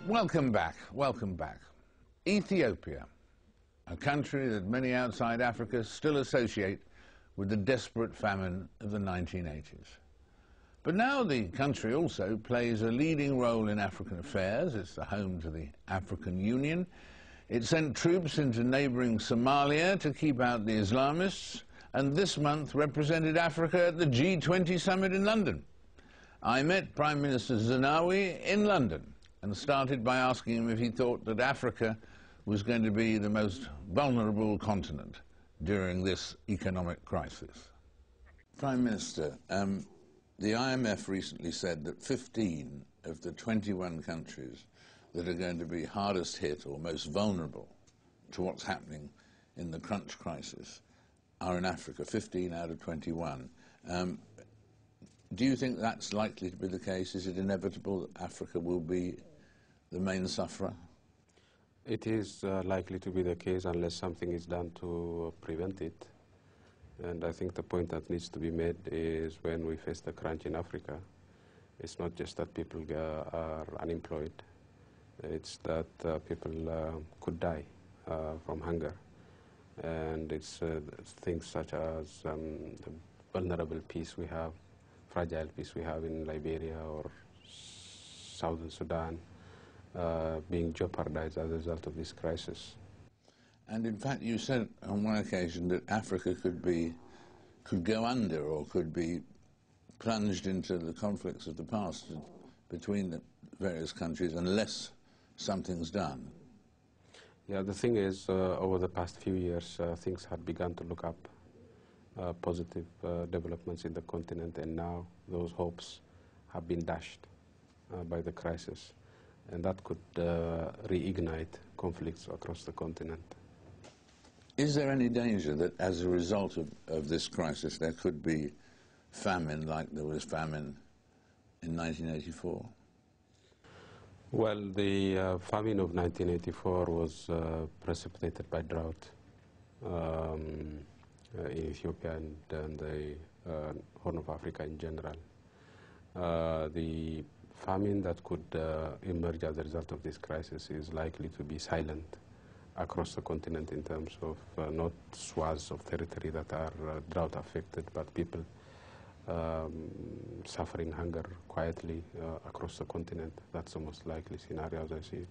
Welcome back, welcome back. Ethiopia, a country that many outside Africa still associate with the desperate famine of the 1980s. But now the country also plays a leading role in African affairs. It's the home to the African Union. It sent troops into neighbouring Somalia to keep out the Islamists, and this month represented Africa at the G20 summit in London. I met Prime Minister Zenawi in London and started by asking him if he thought that Africa was going to be the most vulnerable continent during this economic crisis. Prime Minister, the IMF recently said that 15 of the 21 countries that are going to be hardest hit or most vulnerable to what's happening in the crunch crisis are in Africa, 15 out of 21. Do you think that's likely to be the case? Is it inevitable that Africa will be the main sufferer? It is likely to be the case unless something is done to prevent it. And I think the point that needs to be made is when we face the crunch in Africa, it's not just that people are unemployed, it's that people could die from hunger. And it's things such as the vulnerable peace we have, fragile peace we have in Liberia or Southern Sudan, being jeopardized as a result of this crisis. And in fact, you said on one occasion that Africa could go under or could be plunged into the conflicts of the past between the various countries unless something's done. Yeah, the thing is, over the past few years, things had begun to look up, positive developments in the continent, and now those hopes have been dashed by the crisis. And that could reignite conflicts across the continent. Is there any danger that as a result of this crisis there could be famine like there was famine in 1984? Well, the famine of 1984 was precipitated by drought in Ethiopia and the Horn of Africa in general. The famine that could emerge as a result of this crisis is likely to be silent across the continent in terms of not swaths of territory that are drought affected, but people suffering hunger quietly across the continent. That's the most likely scenario as I see it.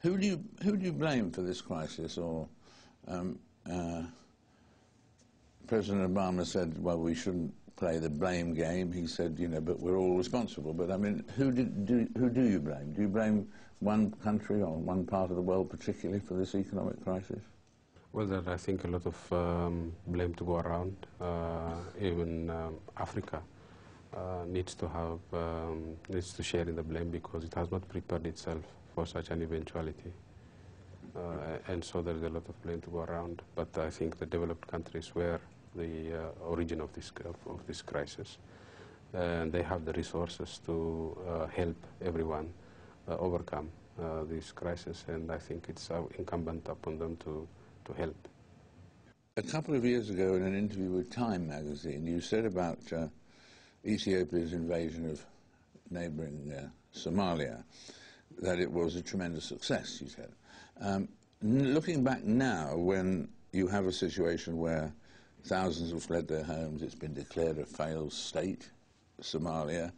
Who do you blame for this crisis? Or President Obama said, well, we shouldn't play the blame game. He said, you know, but we're all responsible. But I mean, who do you blame? Do you blame one country or one part of the world particularly for this economic crisis? Well, there are, I think, a lot of blame to go around. Even Africa needs to share in the blame because it has not prepared itself for such an eventuality. And so there is a lot of blame to go around. But I think the developed countries were the origin of this crisis, and they have the resources to help everyone overcome this crisis, and I think it's incumbent upon them to help. A couple of years ago in an interview with Time magazine, you said about Ethiopia's invasion of neighbouring Somalia that it was a tremendous success, you said. Looking back now, when you have a situation where thousands have fled their homes, it's been declared a failed state, Somalia.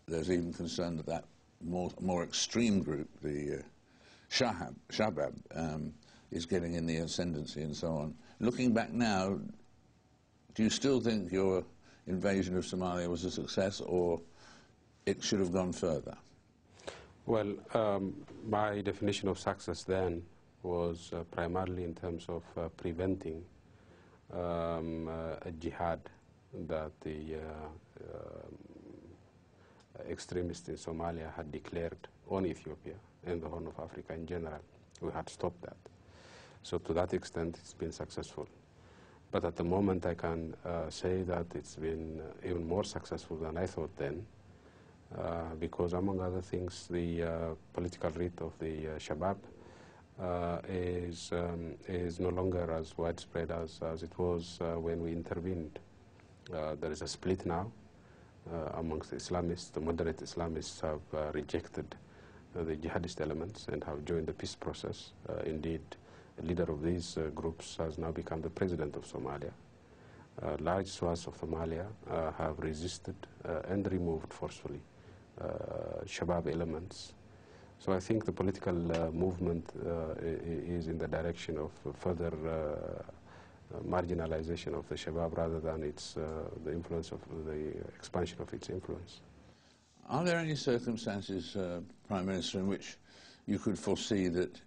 There's even concern that that more extreme group, the Shabab, is getting in the ascendancy and so on. Looking back now, do you still think your invasion of Somalia was a success, or it should have gone further? Well, my definition of success then was primarily in terms of preventing a jihad that the extremists in Somalia had declared on Ethiopia and the Horn of Africa in general. We had stopped that. So to that extent, it's been successful. But at the moment, I can say that it's been even more successful than I thought then, because among other things, the political route of the Shabab is no longer as widespread as it was when we intervened. There is a split now amongst the Islamists. The moderate Islamists have rejected the jihadist elements and have joined the peace process. Indeed, the leader of these groups has now become the president of Somalia. Large swaths of Somalia have resisted and removed forcefully Shabab elements. So I think the political movement is in the direction of further marginalization of the Shabab rather than the influence of the expansion of its influence. Are there any circumstances, Prime Minister, in which you could foresee that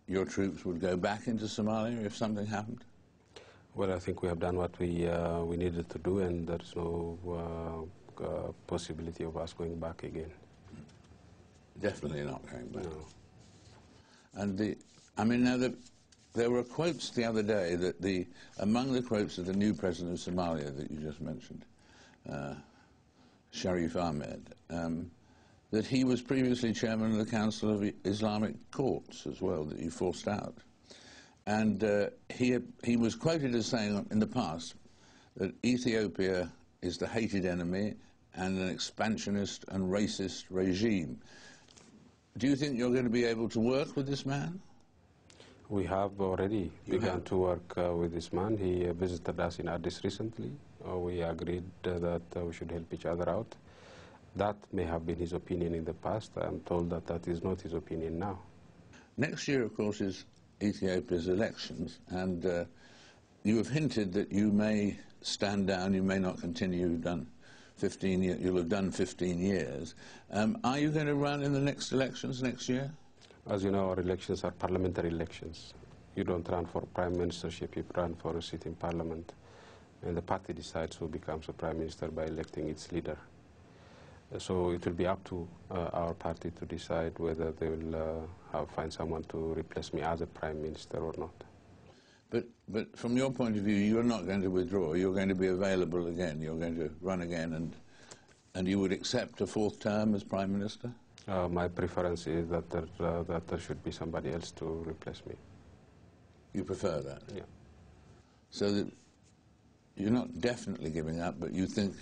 your troops would go back into Somalia if something happened? Well, I think we have done what we needed to do, and there is no possibility of us going back again. Definitely not going back. No. And now there were quotes the other day that among the quotes of the new president of Somalia that you just mentioned, Sharif Ahmed, that he was previously chairman of the Council of Islamic Courts as well, that you forced out. And he was quoted as saying in the past that Ethiopia is the hated enemy and an expansionist and racist regime. Do you think you're going to be able to work with this man? We have already begun to work with this man. He visited us in Addis recently. We agreed that we should help each other out. That may have been his opinion in the past. I'm told that that is not his opinion now. Next year, of course, is Ethiopia's elections, and you have hinted that you may stand down, you may not continue. You've done 15 years, you'll have done 15 years. Are you going to run in the next elections next year? As you know, our elections are parliamentary elections. You don't run for prime ministership, you run for a seat in parliament. And the party decides who becomes a prime minister by electing its leader. So it will be up to our party to decide whether they will find someone to replace me as a prime minister or not. But from your point of view, you're not going to withdraw. You're going to be available again. You're going to run again, and you would accept a fourth term as prime minister? My preference is that there should be somebody else to replace me. You prefer that? Yeah. So that you're not definitely giving up, but you think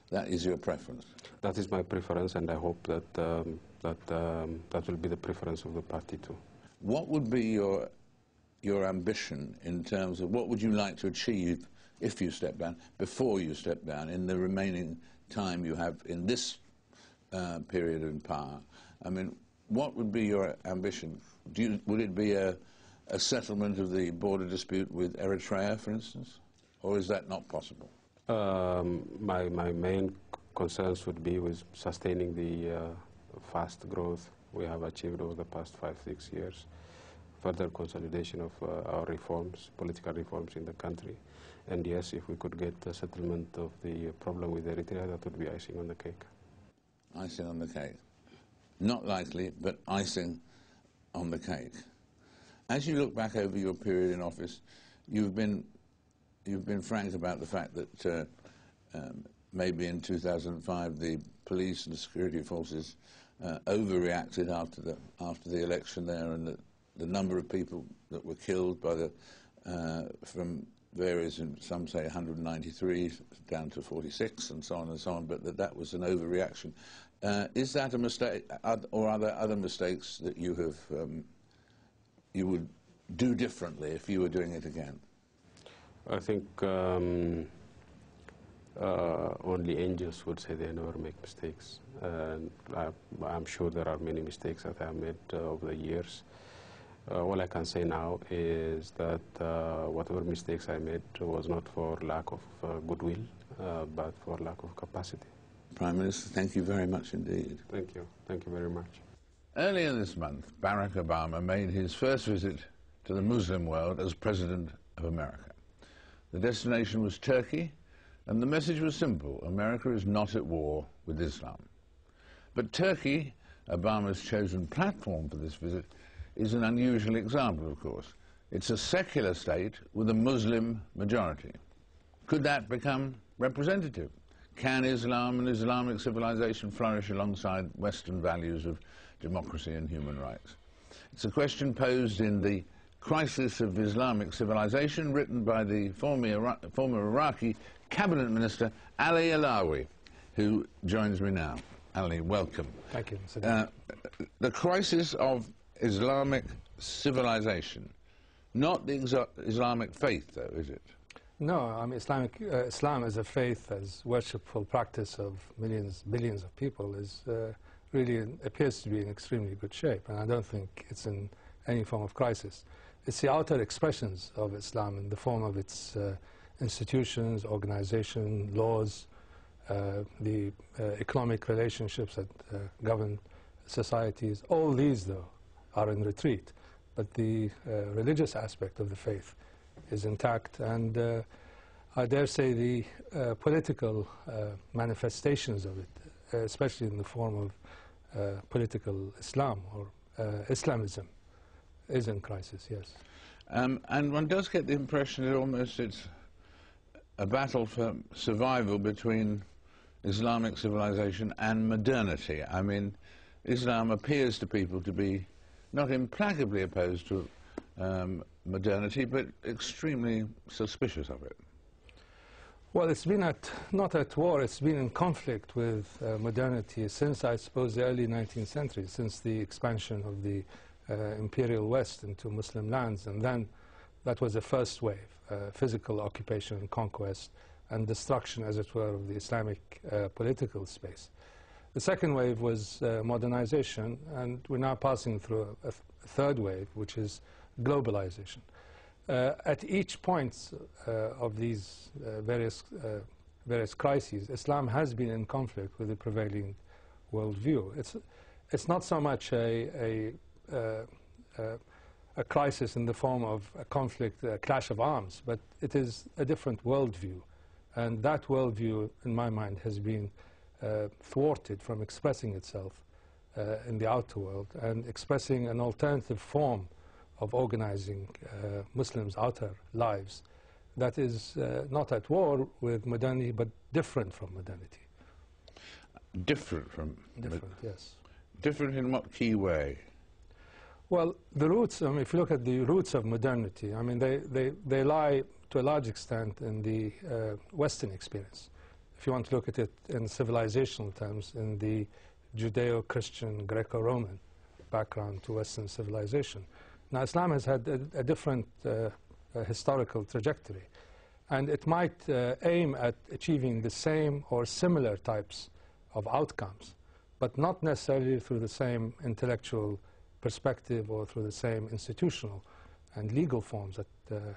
that is your preference? That is my preference, and I hope that that will be the preference of the party too. What would be your ambition in terms of what would you like to achieve if you step down, before you step down, in the remaining time you have in this period in power? I mean, what would be your ambition? Would it be a settlement of the border dispute with Eritrea, for instance? Or is that not possible? My main concerns would be with sustaining the fast growth we have achieved over the past 5-6 years, further consolidation of our reforms, political reforms in the country, and yes, if we could get a settlement of the problem with Eritrea, that would be icing on the cake. Icing on the cake. Not likely, but icing on the cake. As you look back over your period in office, you've been frank about the fact that maybe in 2005 the police and the security forces overreacted after the election there, and the number of people that were killed by from various, some say 193 down to 46 and so on, but that was an overreaction. Is that a mistake, or are there other mistakes that you would do differently if you were doing it again? I think only angels would say they never make mistakes. I'm sure there are many mistakes that I have made over the years. All I can say now is that whatever mistakes I made was not for lack of goodwill, but for lack of capacity. Prime Minister, thank you very much indeed. Thank you. Thank you very much. Earlier this month, Barack Obama made his first visit to the Muslim world as President of America. The destination was Turkey, and the message was simple: America is not at war with Islam. But Turkey, Obama's chosen platform for this visit, is an unusual example, of course. It's a secular state with a Muslim majority. Could that become representative? Can Islam and Islamic civilization flourish alongside Western values of democracy and human rights? It's a question posed in The Crisis of Islamic Civilization, written by the former Iraqi cabinet minister Ali Alawi, who joins me now. Ali, welcome. Thank you, Mr. Dean. The crisis of Islamic civilization, not the Islamic faith, though, is it? No, I mean, Islam as a faith, as worshipful practice of millions, billions of people, is really appears to be in extremely good shape, and I don't think it's in any form of crisis. It's the outer expressions of Islam in the form of its institutions, organization, laws, the economic relationships that govern societies. All these, though, are in retreat, but the religious aspect of the faith is intact, and I dare say the political manifestations of it, especially in the form of political Islam or Islamism, is in crisis, yes. And one does get the impression that almost it's a battle for survival between Islamic civilization and modernity. I mean, Islam appears to people to be not implacably opposed to modernity, but extremely suspicious of it. Well, it's been not at war, it's been in conflict with modernity since, I suppose, the early 19th century, since the expansion of the imperial West into Muslim lands, and then that was the first wave, physical occupation and conquest and destruction, as it were, of the Islamic political space. The second wave was modernization, and we're now passing through a third wave, which is globalization. At each point of these various crises, Islam has been in conflict with the prevailing worldview. It's not so much a crisis in the form of a conflict, a clash of arms, but it is a different worldview. And that worldview, in my mind, has been thwarted from expressing itself in the outer world and expressing an alternative form of organizing Muslims' outer lives that is not at war with modernity, but different from modernity. Different from? Different, yes. Different in what key way? Well, the roots, I mean, if you look at the roots of modernity, I mean, they lie to a large extent in the Western experience. If you want to look at it in civilizational terms, in the Judeo-Christian, Greco-Roman background to Western civilization. Now, Islam has had a different historical trajectory, and it might aim at achieving the same or similar types of outcomes, but not necessarily through the same intellectual perspective or through the same institutional and legal forms that